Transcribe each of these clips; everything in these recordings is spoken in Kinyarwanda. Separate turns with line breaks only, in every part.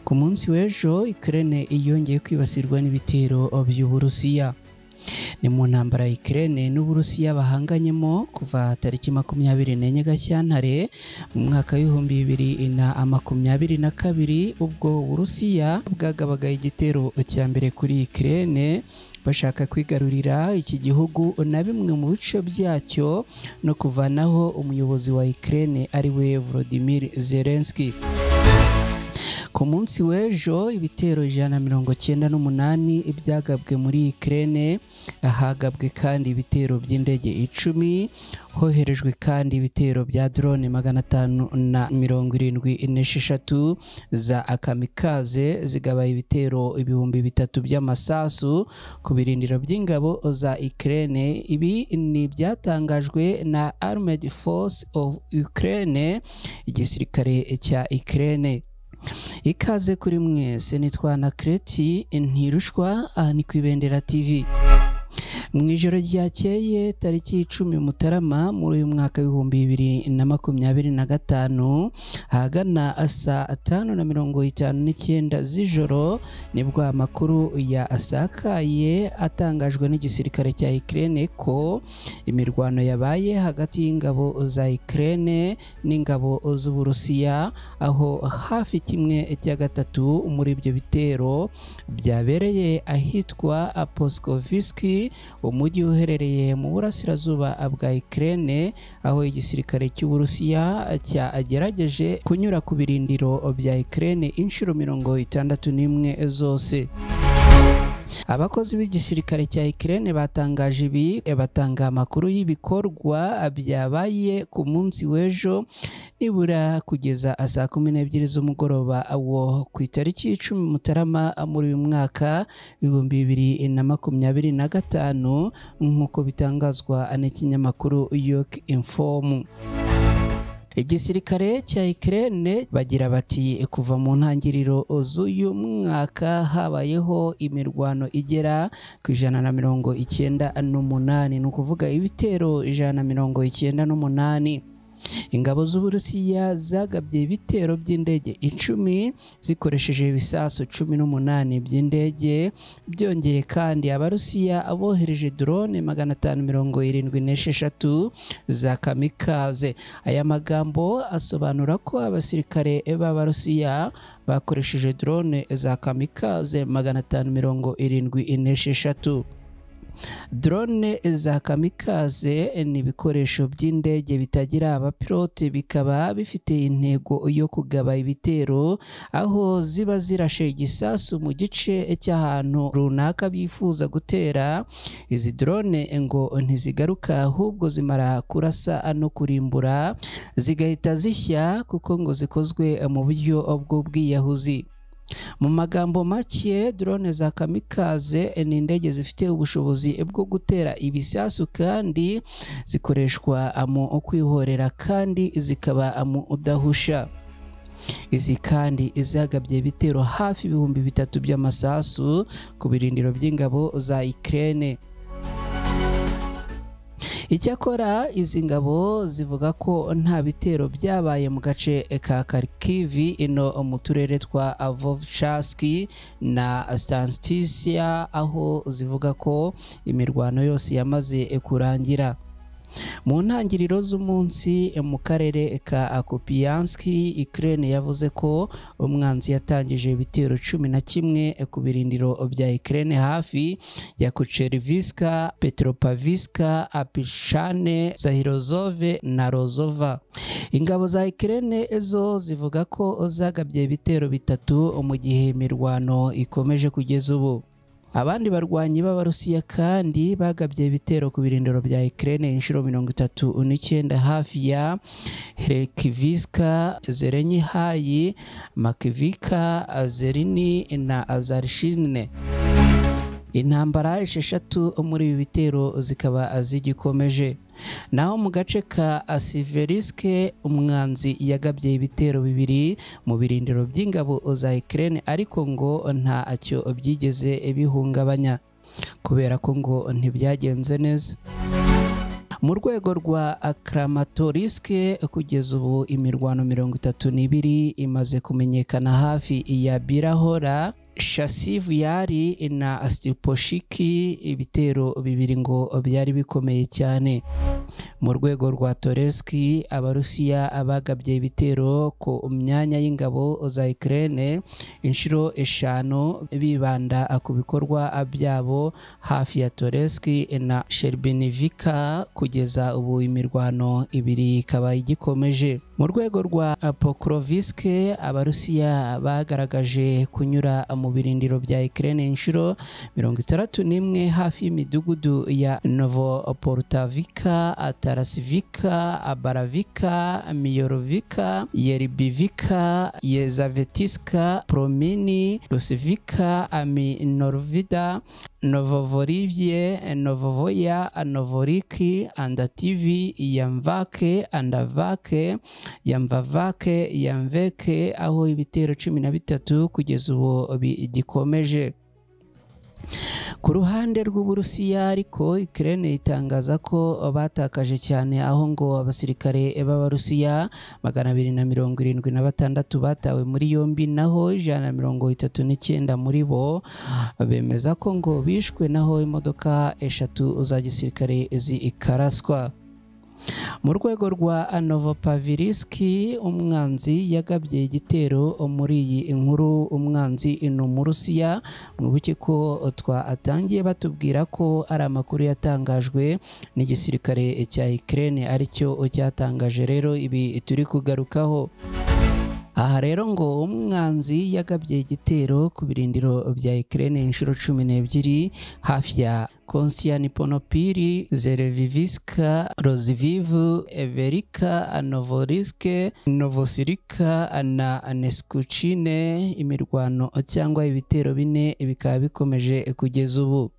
Ku munsi w'ejo Ukraine yongeye kwibasirwa n'ibitero by'Uburusiya. Ni mu ntambara Ukraine n'Uburusiya bahanganyemo kuva tariki 24 Gashyantare mu mwaka w'2022 ubwo Uburusiya bwagabaga igitero cya mbere kuri Ukraine bashaka kwigarurira iki gihugu na bimwe mu bice byacyo no kuvanaho umuyobozi wa Ukraine ari we Volodymyr Zelensky. Ku munsi w'ejo ibitero 198 ibyagabwe muri Ukraine, ahagabwe kandi ibitero by'indege 10, hoherejwe kandi ibitero bya drone 576 za kamikaze zigaba ibitero 3000 by'amasasu ku birindiro by'ingabo za Ukraine. Ibi ni byatangajwe na Armed Force of Ukraine, igisirikare cya Ukraine. Ikaze kuri mwese, nitwa na Kreti Ntirushwa, aha ni ku Ibendera TV. Mu ijoro ryakeye tariki 10 Mutarama muri uyu mwaka w'2025 ahagana saa 5:59 z'ijoro nibwo amakuru yasakaye atangajwe n'igisirikare cya Ukraine ko imirwano yabaye hagati y'ingabo za Ukraine n'ingabo z'Uburusiya, aho hafi kimwe cya gatatu muri ibyo bitero byabereye ahitwa Aposkoviski, umujyi uherereye mu burasirazuba bwa Ukraine, aho igisirikare cy'Uburusiya cyagerageje kunyura ku birindiro bya Ukraine inshuro 61 zose. Abakozi b'igisirikare cya Ukraine batangaje ibi, batanga amakuru y'ibikorwa byabaye ku munsi w'ejo nibura kugeza saa 12 z'umugoroba wo ku itariki 10 Mutarama muri uyu mwaka 2025 nk'uko bitangazwa n'ikinyamakuru York Inform. Igisirikare cya Ukraine bagira bati kuva mu ntangiriro z'uyu mwaka habayeho imirwano igera ku 198, ni ukuvuga ibitero 198. Ingabo z'Uburusiya zagabye ibitero by'indege 10 zikoresheje ibisasu 18 by'indege. Byongeye kandi Abarusiya abohereje drone 576 za kamikaze. Aya magambo asobanura ko abasirikare b'Abarusiya bakoresheje drone za kamikaze 576. Drone za kamikaze ni ibikoresho by'indege bitagira abapilote, bikaba bifite intego yo kugaba ibitero aho ziba zirashe igisasu mu gice cy'ahantu runaka bifuza gutera. Izi drone ngo ntizigaruka, ahubwo zimara kurasa no kurimbura zigahita zishya, kuko ngo zikozwe mu buryo bw'ubwiyahuzi. Mu magambo make, drone za kamikaze ni indege zifite ubushobozi bwo gutera ibisasu kandi zikoreshwa mu kwihorera kandi zikaba mu udahusha. Izi kandi izagabye ibitero hafi 3000 by'amasasu ku birindiro by'ingabo za Ukraine. Icyakora izi ngabo zivuga ko nta bitero byabaye mu gace ka Kharkiv, ino mu turere twa Vovchansk na Stanstisia, aho zivuga ko imirwano yose yamaze kurangira. Mu ntangiriro z'umunsi mu karere ka Kupiansk, Ukraine yavuze ko umwanzi yatangije ibitero 11 ku birindiro bya Ukraine hafi ya Kucherviska, Petropavlivska, Apishane, Zahirozove na Rozova. Ingabo za Ukraine zo zivuga ko zagabye ibitero 3 mu gihe imirwano ikomeje kugeza ubu. Abandi barwanyi b'Abarusiya kandi bagabye ibitero ku birindiro bya Ukraine inshuro 39 hafi ya Herkiviska, Zelenyihayi, Makivika, Zerini na Azarishine. Intambara 6 muri ibi bitero zikaba zigikomeje. Naho mu gace ka Siveriske umwanzi yagabye ibitero 2 mu birindiro by'ingabo za Ukraine, ariko ngo ntacyo byigeze bihungabanya kubera ko ngo ntibyagenze neza. mu rwego rwa Kramatorsk kugeza ubu imirwano 32 imaze kumenyekana hafi ya Birahora, Chasiv Yari na Stiposhiki, ibitero bibiri ngo byari bikomeye cyane. Mu rwego rwa Toretsk abarusiya abagabye ibitero ku myanya y'ingabo za Ukraine inshuro 5 bibanda ku bikorwa byabo hafi ya Toretsk na Sherbinivka. Kugeza ubu imirwano ibiri ikaba igikomeje. Mu rwego rwa Pokrovsk abarusiya bagaragaje kunyura mu birindiro bya Ukraine inshuro 61 hafi y'imidugudu ya Novoportavika, Tarasivika, Baravika, Miyorovika, Yerbivika, Yezavetiska, Promini, Rusivika, Aminorvida, Novovorivye, Novovoya, Novoriki, Andativi, Yamvake, Andavake, Yamvavake, Yamveke, aho ibitero 13 kugeza ubu gikomeje. Ku ruhande rw'Uburusiya ariko Ukraine itangaza ko batakaje cyane, aho ngo abasirikare b'Abarusiya 276 batawe muri yombi, naho 139 muri bo bemeza ko ngo bishwe, naho imodoka 3 za gisirikare zikaraswa. Mu rwego rwa Novopavlivsk umwanzi yagabye igitero muri iyi inkuru. Umwanzi mu Rusiya, mwibuke ko twatangiye batubwira ko ari amakuru yatangajwe n'igisirikare cya Ukraine aricyo cyatangaje rero ibi turi kugarukaho. Aha rero ngo umwanzi yagabye igitero ku birindiro bya Ukraine inshuro 12 hafi ya Konstantinopoli, Zeleviviska, Roziviv, Everika, Novoriske, Novosirika na Neskuchine. Imirwano cyangwa ibitero 4 bikaba bikomeje kugeza ubu.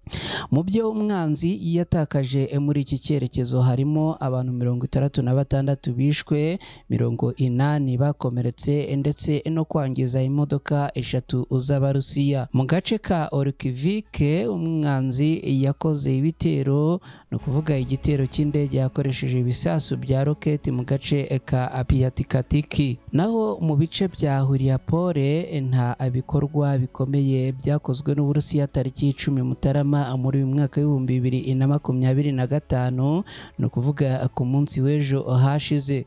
Mu byo umwanzi yatakaje muri iki cyerekezo harimo abantu 66 bishwe, 80 bakomeretse ndetse no kwangiza imodoka 3 z'Abarusiya. Mu gace ka Orkivike umwanzi yakoze ibitero, no kuvuga igitero cy'indege yakoresheje ibisasu bya roketi mu gace ka Apiatikatiki. Naho mu bice bya Huriapole nta bikorwa bikomeye byakozwe n'Uburusiya tariki 10 Mutarama muri uyu mwaka w'2025, no kuvuga ku munsi w'ejo hashize.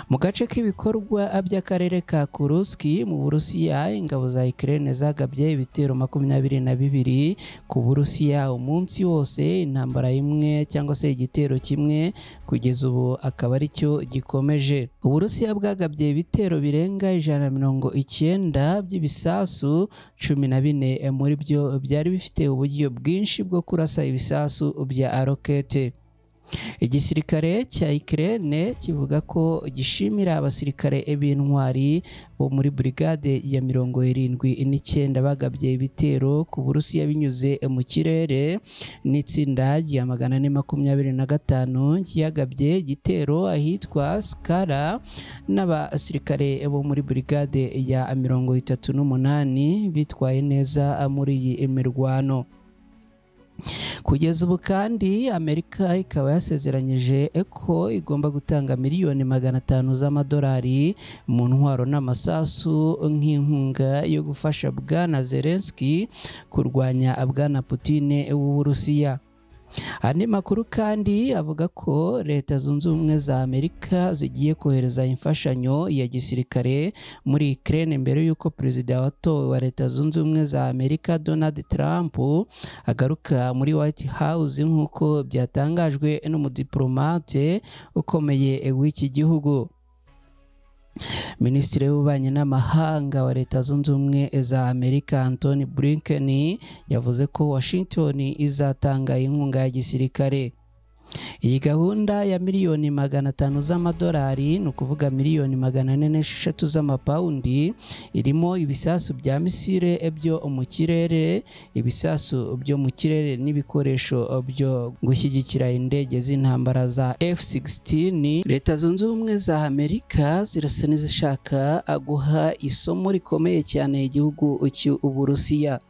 Mu gace k'ibikorwa by'akarere ka Kursk mu Burusiya, ingabo za Ukraine zagabye ibitero 22 ku Burusiya umunsi wose. Intambara imwe cyangwa se igitero kimwe kugeza ubu akaba ari cyo gikomeje. Uburusiya bwagabye ibitero birenga 190 by'ibisasu, 14 muri byo byari bifite uburyo bwinshi bwo kurasa ibisasu bya rokete. Igisirikare cya Ukraine kivuga ko gishimira abasirikare b'intwari bo muri brigade ya 79 bagabye ibitero ku Burusiya binyuze mu kirere, n'itsinda rya 425 ryagabye igitero ahitwa Skara, n'abasirikare bo muri brigade ya 38 bitwaye neza muri iyi mirwano. Kugeza ubu kandi Amerika ikaba yasezeranyije ko igomba gutanga miliyoni 500 z'amadolari mu ntwaro n'amasasu nk'inkunga yo gufasha Bwana Zelensky kurwanya Bwana Putin w'Uburusiya. Andi makuru kandi avuga ko Leta Zunze Ubumwe za Amerika zigiye kohereza imfashanyo ya gisirikare muri Ukraine mbere y'uko perezida watowe wa Leta Zunze Ubumwe za Amerika Donald Trump agaruka muri White House, nk'uko byatangajwe n'umudiplomate ukomeye w'iki gihugu. Minisitiri w'ububanyi n'amahanga wa Leta Zunze Ubumwe za Amerika Antony Blinken yavuze ko Washington izatanga inkunga ya gisirikare. Iyi gahunda ya miliyoni 500 z'amadolari, ni ukuvuga miliyoni 406 z'amapawundi, irimo ibisasu bya misile byo mu kirere, ibisasu byo mu kirere n'ibikoresho byo gushyigikira indege z'intambara za F-16. Leta Zunze Ubumwe za Amerika zirasa n'izishaka guha isomo rikomeye cyane igihugu cy'Uburusiya.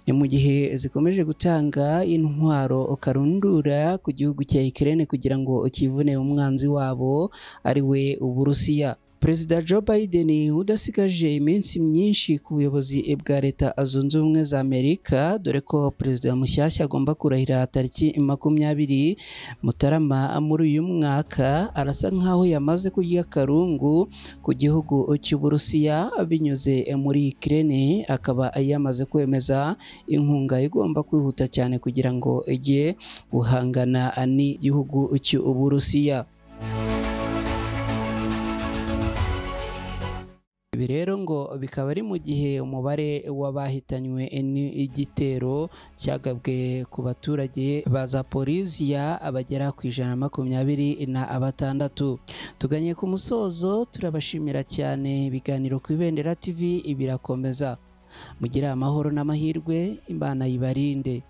ni mu gihe zikomeje gutanga intwaro karundura ku gihugu cya Ukraine kugira ngo kivune umwanzi wabo ari we Uburusiya. Perezida Joe Biden udasigaje iminsi myinshi ku buyobozi bwa Leta Zunze Ubumwe za Amerika, dore ko perezida mushyashya agomba kurahira tariki 20 Mutarama muri uyu mwaka, arasa nkaho yamaze kurya karungu ku gihugu cy'Uburusiya binyuze muri Ukraine, akaba yamaze kwemeza inkunga igomba kwihuta cyane kugira ngo ijye guhangana n'igihugu cy'Uburusiya. Ibi rero ngo bikaba ari mu gihe umubare w'abahitanywe n'igitero cyagabwe ku baturage ba Zaporizhia abagera ku 126. Tuganye ku musozo, turabashimira cyane. Ibiganiro ku Ibendera TV birakomeza. Mugire amahoro n'amahirwe, Imana yibarinde.